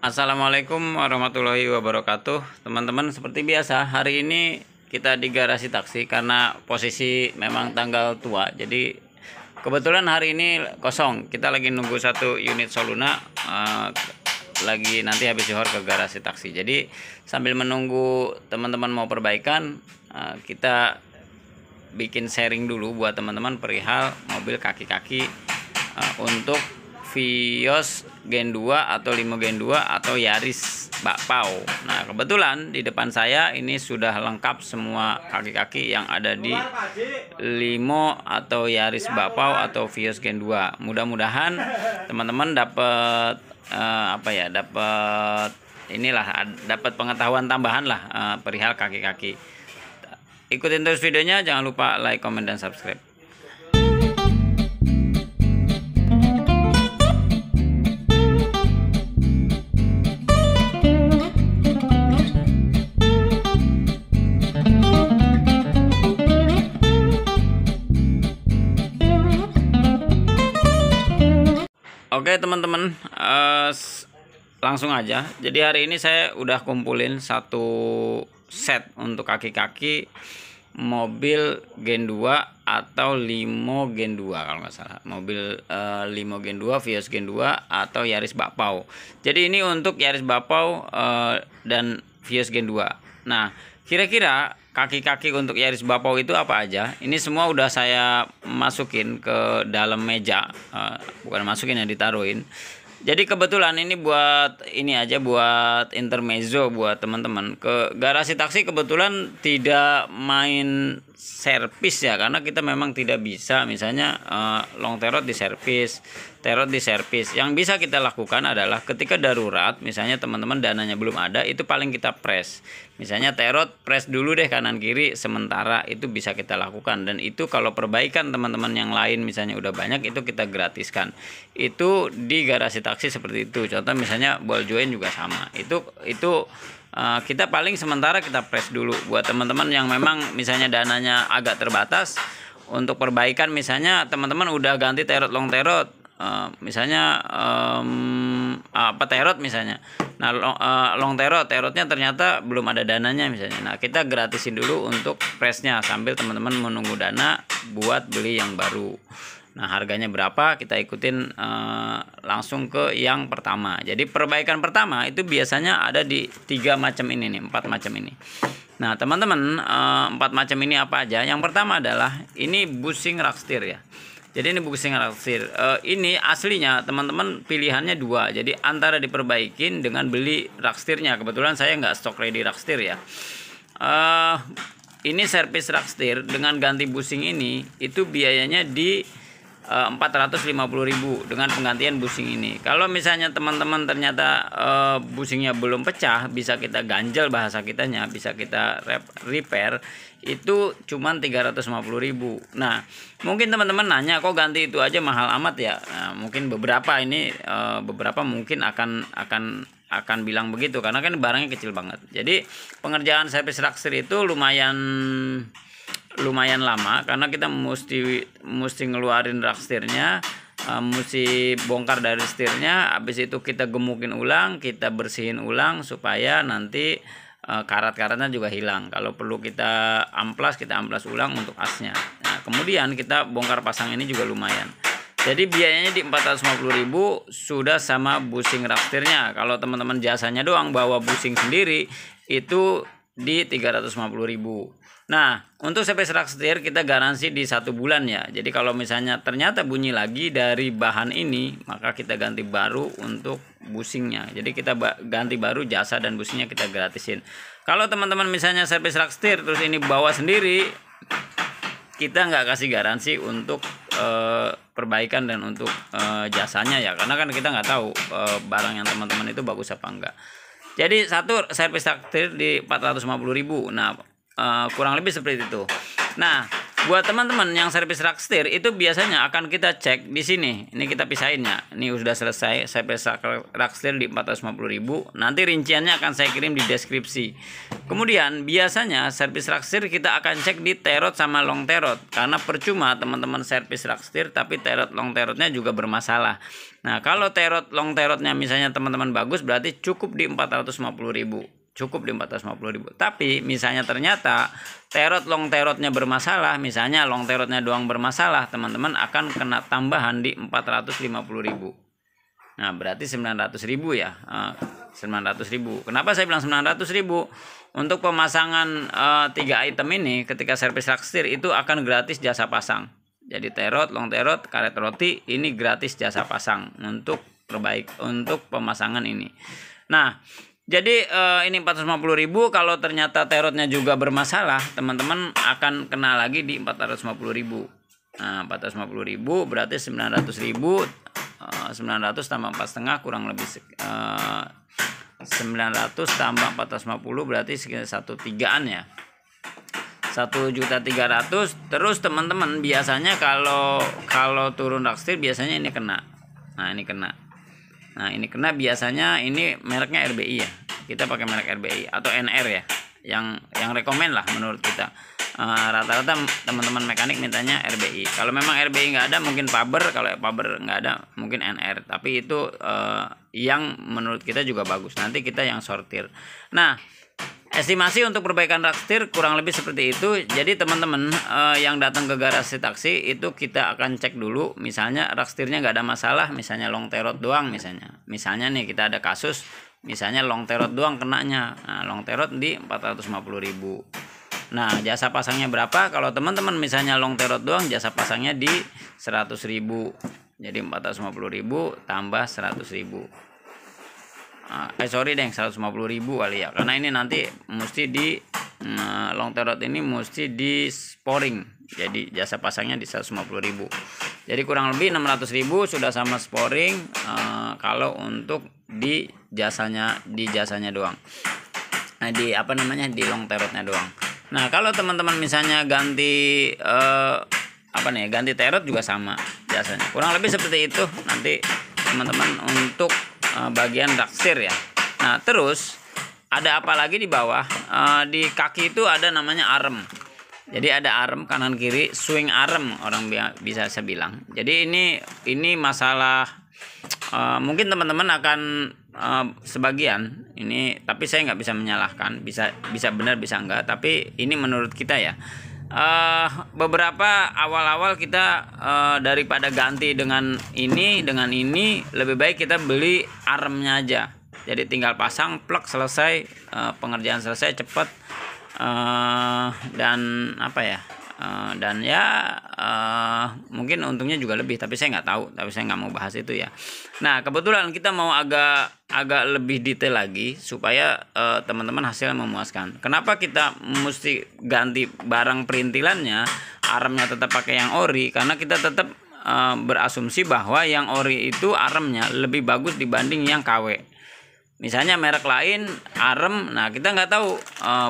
Assalamualaikum warahmatullahi wabarakatuh. Teman-teman, seperti biasa hari ini kita di garasi taksi karena posisi memang tanggal tua. Jadi kebetulan hari ini kosong. Kita lagi nunggu satu unit Soluna, lagi nanti habis zuhur ke garasi taksi. Jadi sambil menunggu teman-teman mau perbaikan, kita bikin sharing dulu buat teman-teman perihal mobil kaki-kaki untuk Vios Gen 2 atau Limo Gen 2 atau Yaris Bakpao. Nah, kebetulan di depan saya ini sudah lengkap semua kaki-kaki yang ada di Limo atau Yaris Bakpao atau Vios Gen 2. Mudah-mudahan teman-teman dapat dapat pengetahuan tambahan lah perihal kaki-kaki. Ikutin terus videonya, jangan lupa like, comment, dan subscribe. Oke teman-teman, langsung aja. Jadi hari ini saya udah kumpulin satu set untuk kaki-kaki mobil Gen 2 atau Limo Gen 2 kalau nggak salah. Mobil Limo Gen 2, Vios Gen 2 atau Yaris Bakpao. Jadi ini untuk Yaris Bakpao dan Vios Gen 2. Nah, kira-kira kaki-kaki untuk Yaris Bakpao itu apa aja? Ini semua udah saya masukin ke dalam meja, bukan masukin ya, ditaruhin. Jadi kebetulan ini buat intermezzo buat teman-teman. Ke garasi taksi kebetulan tidak main servis ya, karena kita memang tidak bisa misalnya long terot di servis, terot di servis. Yang bisa kita lakukan adalah ketika darurat, misalnya teman-teman dananya belum ada, itu paling kita press. Misalnya terot press dulu deh kanan kiri sementara, itu bisa kita lakukan. Dan itu kalau perbaikan teman-teman yang lain misalnya udah banyak, itu kita gratiskan. Itu di garasi taksi seperti itu. Contoh misalnya ball joint juga sama. Itu kita paling sementara kita press dulu buat teman-teman yang memang misalnya dananya agak terbatas. Untuk perbaikan misalnya teman-teman udah ganti terot long terot, misalnya terot misalnya. Nah, long terotnya ternyata belum ada dananya misalnya. Nah, kita gratisin dulu untuk pressnya sambil teman-teman menunggu dana buat beli yang baru. Nah, harganya berapa kita ikutin langsung ke yang pertama. Jadi perbaikan pertama itu biasanya ada di 4 macam ini. Nah, teman-teman, 4 macam ini apa aja? Yang pertama adalah ini bushing rack steer ya. Jadi ini bushing rack steer. Ini aslinya teman-teman pilihannya 2. Jadi antara diperbaikin dengan beli rack steernya. Kebetulan saya nggak stok ready rack steer ya. Ini servis rack steer dengan ganti bushing ini itu biayanya di 450.000 dengan penggantian bushing ini. Kalau misalnya teman-teman ternyata bushingnya belum pecah, bisa kita ganjel bahasa kitanya, bisa kita repair, itu cuman 350.000. Nah, mungkin teman-teman nanya kok ganti itu aja mahal amat ya. Nah, mungkin beberapa mungkin akan bilang begitu karena kan barangnya kecil banget. Jadi pengerjaan servis rack steer itu lumayan lama karena kita mesti ngeluarin rack steernya, mesti bongkar dari steernya, habis itu kita gemukin ulang, kita bersihin ulang supaya nanti karat-karatnya juga hilang. Kalau perlu kita amplas ulang untuk asnya. Nah, kemudian kita bongkar pasang ini juga lumayan. Jadi biayanya di 450.000 sudah sama bushing rack steernya. Kalau teman-teman jasanya doang bawa bushing sendiri itu di 350.000. Nah, untuk servis rack steer kita garansi di 1 bulan ya. Jadi kalau misalnya ternyata bunyi lagi dari bahan ini, maka kita ganti baru untuk bushingnya. Jadi kita ganti baru, jasa dan bushingnya kita gratisin. Kalau teman-teman misalnya servis rack steer terus ini bawa sendiri, kita nggak kasih garansi untuk perbaikan dan untuk jasanya ya. Karena kan kita nggak tahu barang yang teman-teman itu bagus apa enggak. Jadi satu servis rack steer di 450.000. Nah, kurang lebih seperti itu. Nah, buat teman-teman yang servis rak setir itu biasanya akan kita cek di sini. Ini kita pisahin ya. Ini sudah selesai servis rak setir di 450.000. Nanti rinciannya akan saya kirim di deskripsi. Kemudian biasanya servis rak setir kita akan cek di terot sama long terot, karena percuma teman-teman servis rak setir tapi terot long terotnya juga bermasalah. Nah, kalau terot long terotnya misalnya teman-teman bagus, berarti cukup di 450.000. Cukup di 450.000. Tapi misalnya ternyata terot long terotnya bermasalah, misalnya long terotnya doang bermasalah, teman-teman akan kena tambahan di 450.000. Nah, berarti 900.000 ya. 900.000. Kenapa saya bilang 900.000? Untuk pemasangan 3 item ini ketika servis rak setir itu akan gratis jasa pasang. Jadi terot, long terot, karet roti ini gratis jasa pasang untuk pemasangan ini. Nah, jadi ini 450.000. Kalau ternyata terotnya juga bermasalah, teman-teman akan kena lagi di 450.000. Nah, 450.000 berarti 900.000. 900 tambah 4,5 kurang lebih 900 tambah 450 berarti sekitar 1,3-an ya. 1.300.000. Terus teman-teman biasanya kalau turun rak setir biasanya ini kena. Nah, ini kena. Nah, ini kena biasanya ini mereknya RBI ya. Kita pakai merek RBI atau NR ya. Yang rekomen lah menurut kita. Rata-rata teman-teman mekanik mintanya RBI. Kalau memang RBI nggak ada mungkin Faber, kalau Faber nggak ada mungkin NR. Tapi itu yang menurut kita juga bagus. Nanti kita yang sortir. Nah, estimasi untuk perbaikan rak setir kurang lebih seperti itu. Jadi teman-teman yang datang ke garasi taksi itu kita akan cek dulu. Misalnya rak setirnya nggak ada masalah, misalnya long terot doang misalnya nih kita ada kasus misalnya long terot doang kenanya. Nah, long terot di 450.000. Nah, jasa pasangnya berapa? Kalau teman-teman misalnya long terot doang jasa pasangnya di 100.000. Jadi 450.000 tambah 100.000. Sorry deh, 150.000 kali ya, karena ini nanti mesti di long terot ini mesti di sporing, jadi jasa pasangnya di 150.000. Jadi kurang lebih 600.000 sudah sama sporing. Kalau untuk di jasanya doang, di di long terotnya doang. Nah, kalau teman-teman misalnya ganti ganti terot juga sama jasanya, kurang lebih seperti itu nanti teman-teman untuk bagian rak setir ya. Nah, terus ada apa lagi di bawah? Di kaki itu ada namanya arm. Jadi ada arm kanan kiri, swing arm orang bisa saya bilang. Jadi ini masalah mungkin teman-teman akan sebagian ini, tapi saya nggak bisa menyalahkan, bisa benar bisa enggak, tapi ini menurut kita ya. Beberapa awal-awal kita daripada ganti dengan ini lebih baik kita beli armnya aja. Jadi tinggal pasang plug selesai, pengerjaan selesai cepat, dan mungkin untungnya juga lebih, tapi saya nggak tahu, tapi saya nggak mau bahas itu ya. Nah, kebetulan kita mau agak lebih detail lagi supaya teman-teman hasilnya memuaskan. Kenapa kita mesti ganti barang perintilannya, armnya tetap pakai yang ori? Karena kita tetap berasumsi bahwa yang ori itu armnya lebih bagus dibanding yang KW. Misalnya merek lain arem, nah kita nggak tahu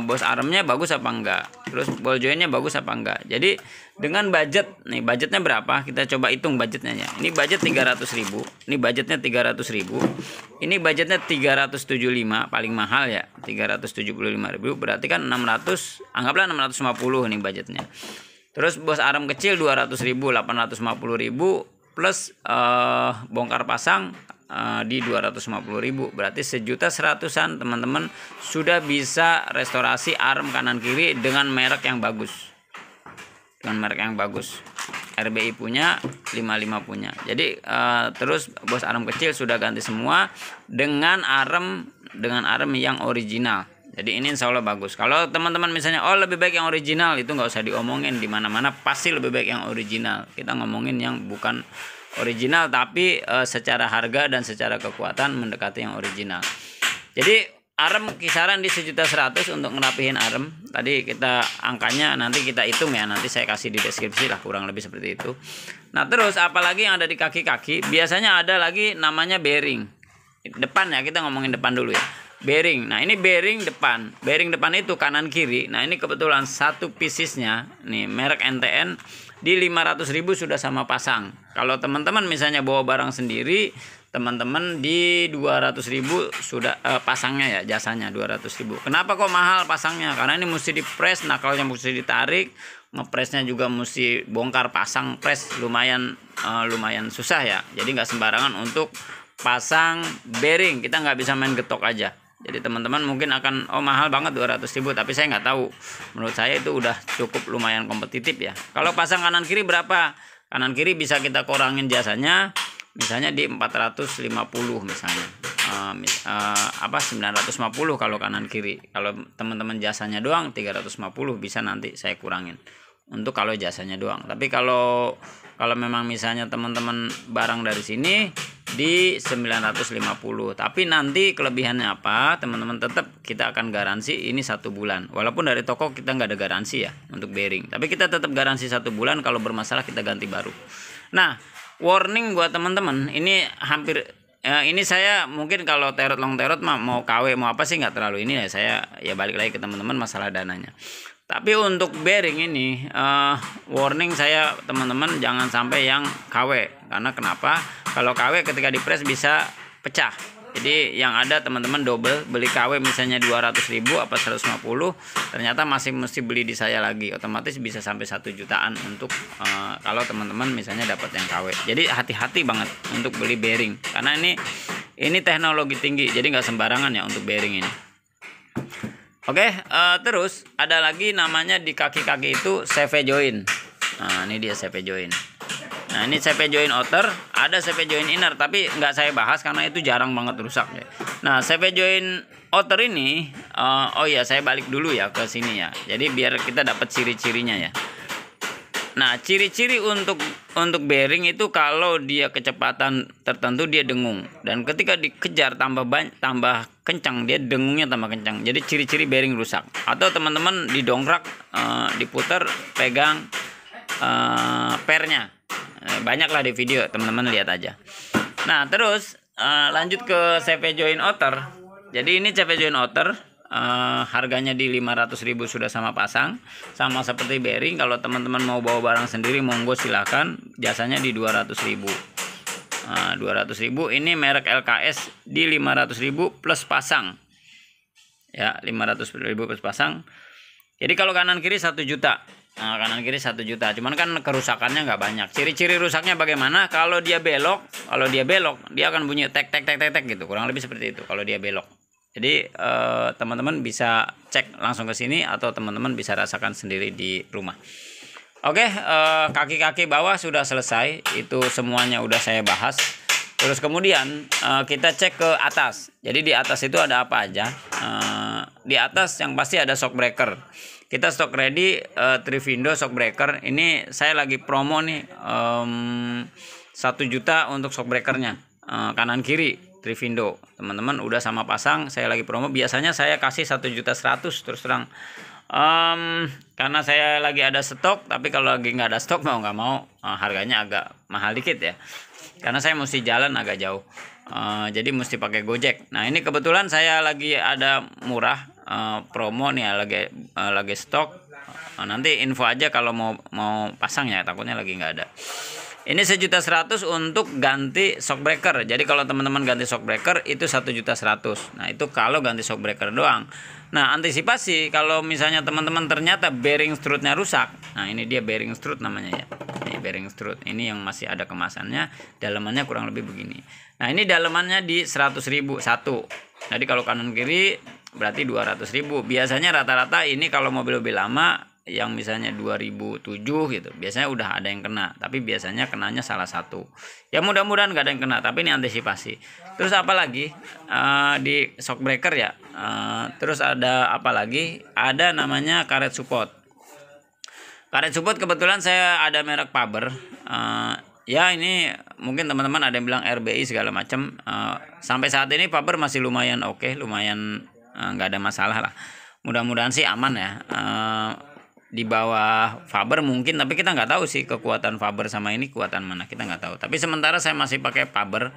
bos aremnya bagus apa enggak, terus ball jointnya bagus apa enggak. Jadi dengan budgetnya berapa, kita coba hitung budgetnya ya. Ini budget 300.000, ini budgetnya 300.000, ini budgetnya 375 paling mahal ya, 375.000 berarti kan 600, anggaplah 650 nih budgetnya. Terus bos arem kecil 200.000, 850.000 plus bongkar pasang di 250.000, berarti 1.100.000-an teman-teman sudah bisa restorasi arm kanan kiri dengan merek yang bagus. RBI punya, 55 punya. Jadi terus bos arm kecil sudah ganti semua dengan arm yang original. Jadi ini insya Allah bagus. Kalau teman-teman misalnya lebih baik yang original, itu nggak usah diomongin, di mana-mana pasti lebih baik yang original. Kita ngomongin yang bukan original tapi secara harga dan secara kekuatan mendekati yang original. Jadi arem kisaran di 1.100.000 untuk ngerapihin arem. Tadi kita angkanya nanti kita hitung ya, nanti saya kasih di deskripsi lah, kurang lebih seperti itu. Nah, terus apalagi yang ada di kaki-kaki, biasanya ada lagi namanya bearing. Depan ya, kita ngomongin depan dulu ya. bearing. Nah, ini bearing depan. Bearing depan itu kanan kiri. Nah, ini kebetulan satu piecesnya nih merek NTN di 500.000 sudah sama pasang. Kalau teman-teman misalnya bawa barang sendiri, teman-teman di 200.000 sudah pasangnya ya, jasanya 200.000. Kenapa kok mahal pasangnya? Karena ini mesti di-press, nakalnya mesti ditarik, ngepresnya juga mesti bongkar pasang press, lumayan susah ya. Jadi nggak sembarangan untuk pasang bearing, kita nggak bisa main getok aja. Jadi teman-teman mungkin akan mahal banget 200.000, tapi saya nggak tahu. Menurut saya itu udah cukup lumayan kompetitif ya. Kalau pasang kanan kiri berapa? Kanan kiri bisa kita kurangin jasanya, misalnya di 450 misalnya. 950 kalau kanan kiri. Kalau teman-teman jasanya doang 350 bisa nanti saya kurangin. Untuk kalau jasanya doang. Tapi kalau memang misalnya teman-teman barang dari sini di 950. Tapi nanti kelebihannya apa? Teman-teman tetap kita akan garansi ini 1 bulan. Walaupun dari toko kita nggak ada garansi ya untuk bearing. Tapi kita tetap garansi 1 bulan, kalau bermasalah kita ganti baru. Nah, warning buat teman-teman, ini hampir ini saya mungkin kalau terot long terot mau KW mau apa sih nggak terlalu ini ya, saya ya balik lagi ke teman-teman masalah dananya. Tapi untuk bearing ini warning saya teman-teman jangan sampai yang KW. Karena kenapa? Kalau KW ketika di-press bisa pecah. Jadi yang ada teman-teman double, beli KW misalnya 200.000 apa 150, ternyata masih mesti beli di saya lagi. Otomatis bisa sampai 1 jutaan untuk kalau teman-teman misalnya dapat yang KW. Jadi hati-hati banget untuk beli bearing. Karena ini teknologi tinggi, jadi nggak sembarangan ya untuk bearing ini. Oke, terus ada lagi namanya di kaki-kaki itu CV join. Nah, ini dia CV join. Nah, ini CV join outer, ada CV join inner, tapi nggak saya bahas karena itu jarang banget rusak ya. Nah, CV join outer ini, saya balik dulu ya ke sini ya. Jadi biar kita dapat ciri-cirinya ya. Nah, ciri-ciri untuk bearing itu kalau dia kecepatan tertentu dia dengung, dan ketika dikejar tambah kencang dia dengungnya tambah kencang. Jadi ciri-ciri bearing rusak. Atau teman-teman didongkrak, diputar, pegang pernya. Banyaklah di video, teman-teman lihat aja. Nah, terus lanjut ke CV join outer. Jadi ini CV join outer. Harganya di 500.000 sudah sama pasang, sama seperti bearing. Kalau teman-teman mau bawa barang sendiri monggo silakan, jasanya di 200.000. 200.000 ini merek LKS di 500.000 plus pasang ya, 500.000 plus pasang. Jadi kalau kanan kiri 1 juta. Kanan kiri 1 juta, cuman kan kerusakannya nggak banyak. Ciri-ciri rusaknya bagaimana? Kalau dia belok dia akan bunyi tek tek tek tek tek gitu, kurang lebih seperti itu kalau dia belok. Jadi teman-teman bisa cek langsung ke sini atau teman-teman bisa rasakan sendiri di rumah. Oke, kaki-kaki bawah sudah selesai, itu semuanya udah saya bahas. Terus kemudian kita cek ke atas. Jadi di atas itu ada apa aja? Di atas yang pasti ada shock breaker. Kita stock ready Trivindo shock breaker. Ini saya lagi promo nih 1 juta untuk shock breakernya, kanan kiri Trivindo. Teman-teman udah sama pasang, saya lagi promo. Biasanya saya kasih 1.100.000 terus terang. Karena saya lagi ada stok, tapi kalau lagi nggak ada stok mau nggak mau harganya agak mahal dikit ya. Karena saya mesti jalan agak jauh. Jadi mesti pakai Gojek. Nah, ini kebetulan saya lagi ada murah promo nih ya, lagi stok. Nanti info aja kalau mau pasang ya, takutnya lagi nggak ada. Ini 1.100.000 untuk ganti shock breaker. Jadi kalau teman-teman ganti shock breaker itu 1.100.000. Nah, itu kalau ganti shock breaker doang. Nah, antisipasi kalau misalnya teman-teman ternyata bearing strut-nya rusak. Nah, ini dia bearing strut namanya ya. Ini bearing strut. Ini yang masih ada kemasannya. Dalamannya kurang lebih begini. Nah, ini dalamannya di 100.000 satu. Jadi kalau kanan kiri berarti 200.000. Biasanya rata-rata ini kalau mobil-mobil lama yang misalnya 2007 gitu, biasanya udah ada yang kena, tapi biasanya kenanya salah satu. Ya mudah-mudahan nggak ada yang kena, tapi ini antisipasi. Terus apa lagi di shock breaker ya? Terus ada apa lagi? Ada namanya karet support. Karet support kebetulan saya ada merek Faber. Ya ini mungkin teman-teman ada yang bilang RBI segala macam. Sampai saat ini Faber masih lumayan oke, lumayan nggak ada masalah lah. Mudah-mudahan sih aman ya. di bawah Faber mungkin, tapi kita nggak tahu sih kekuatan Faber sama ini kekuatan mana, kita nggak tahu. Tapi sementara saya masih pakai Faber.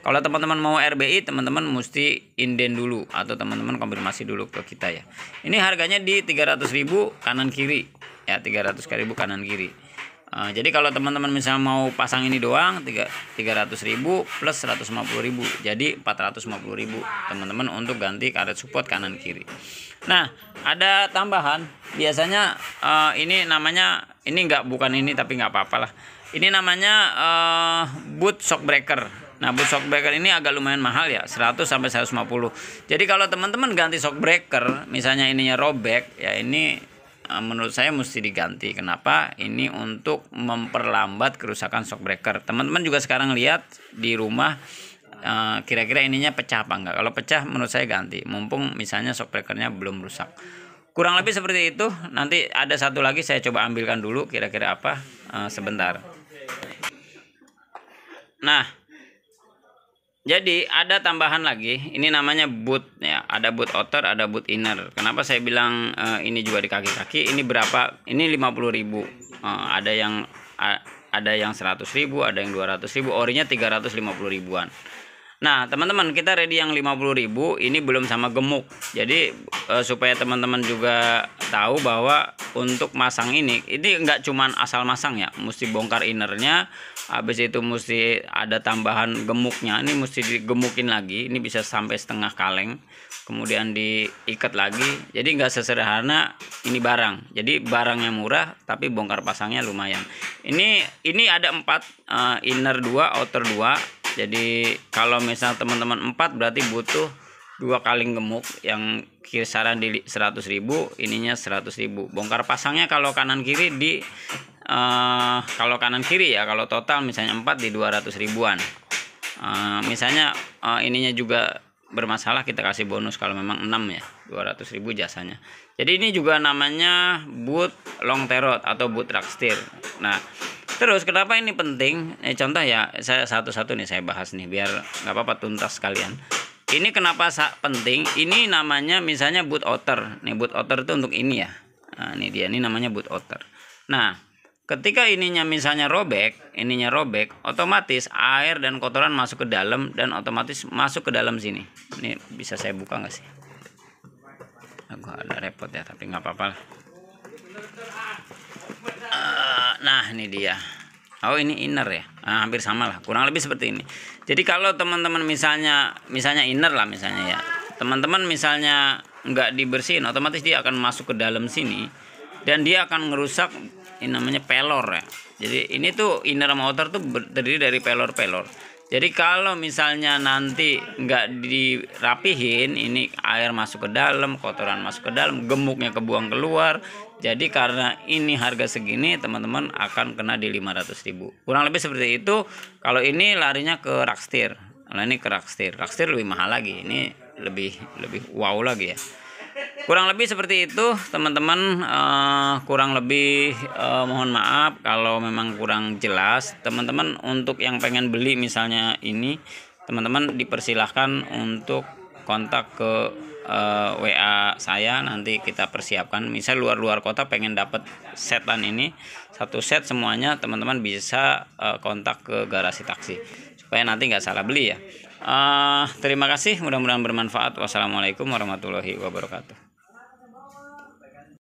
Kalau teman-teman mau RBI, teman-teman mesti inden dulu atau teman-teman konfirmasi dulu ke kita ya. Ini harganya di 300.000 kanan kiri ya, 300.000 kanan kiri. Jadi kalau teman-teman misalnya mau pasang ini doang 300.000 plus 150.000, jadi 450.000 teman-teman untuk ganti karet support kanan kiri. Nah, ada tambahan. Biasanya ini namanya, ini bukan ini tapi nggak apa-apa lah. Ini namanya boot shock breaker. Nah, boot shock breaker ini agak lumayan mahal ya, 100 sampai 150. Jadi kalau teman-teman ganti shock breaker, misalnya ininya robek, ya ini menurut saya mesti diganti. Kenapa? Ini untuk memperlambat kerusakan shock breaker. Teman-teman juga sekarang lihat di rumah kira-kira ininya pecah apa enggak. Kalau pecah menurut saya ganti, mumpung misalnya shock breakernya belum rusak. Kurang lebih seperti itu. Nanti ada satu lagi saya coba ambilkan dulu kira-kira apa, sebentar. Nah, jadi ada tambahan lagi, ini namanya boot ya, ada boot outer, ada boot inner. Kenapa saya bilang ini juga di kaki-kaki? Ini berapa? Ini 50.000. Ada yang 100.000, ada yang 200.000, orinya 350.000-an. Nah, teman-teman, kita ready yang 50.000, ini belum sama gemuk. Jadi supaya teman-teman juga tahu bahwa untuk masang ini nggak cuman asal masang ya, mesti bongkar innernya, habis itu mesti ada tambahan gemuknya, ini mesti digemukin lagi, ini bisa sampai setengah kaleng, kemudian diikat lagi. Jadi nggak sesederhana ini barang. Jadi barangnya murah tapi bongkar pasangnya lumayan. Ini ada 4, inner 2, outer 2. Jadi kalau misal teman-teman 4 berarti butuh 2 kaleng gemuk yang kisaran di 100.000, ininya 100.000. Bongkar pasangnya kalau kanan kiri kalau kanan kiri ya, kalau total misalnya 4 di 200.000-an. Misalnya ininya juga bermasalah, kita kasih bonus kalau memang 6 ya, 200.000 jasanya. Jadi ini juga namanya boot long terot atau boot rakstir. Nah, terus kenapa ini penting? Contoh ya, saya satu-satu nih saya bahas nih biar nggak apa-apa, tuntas sekalian. Ini kenapa penting? Ini namanya misalnya boot outer. Nih boot outer itu untuk ini ya. Nah, ini dia, ini namanya boot outer. Nah, ketika ininya misalnya robek, otomatis air dan kotoran masuk ke dalam dan otomatis masuk ke dalam sini. Ini bisa saya buka nggak sih? Agak ada repot ya, tapi nggak apa-apa lah. Nah, ini dia. Oh, ini inner ya. Nah, hampir sama lah, kurang lebih seperti ini. Jadi kalau teman-teman misalnya inner lah misalnya ya, teman-teman misalnya nggak dibersihin, otomatis dia akan masuk ke dalam sini dan dia akan ngerusak ini namanya pelor ya. Jadi ini tuh inner sama outer tuh terdiri dari pelor-pelor. Jadi kalau misalnya nanti nggak dirapihin, ini air masuk ke dalam, kotoran masuk ke dalam, gemuknya kebuang keluar. Jadi karena ini harga segini, teman-teman akan kena di 500.000. Kurang lebih seperti itu. Kalau ini larinya ke rakstir. Nah, ini ke rakstir. Rakstir lebih mahal lagi. Ini lebih wow lagi ya. Kurang lebih seperti itu, teman-teman. Kurang lebih mohon maaf kalau memang kurang jelas. Teman-teman untuk yang pengen beli misalnya ini, teman-teman dipersilahkan untuk kontak ke WA saya, nanti kita persiapkan. Misal luar kota pengen dapat setan ini, satu set semuanya, teman-teman bisa kontak ke garasi taksi supaya nanti nggak salah beli ya. Terima kasih, mudah-mudahan bermanfaat. Wassalamualaikum warahmatullahi wabarakatuh.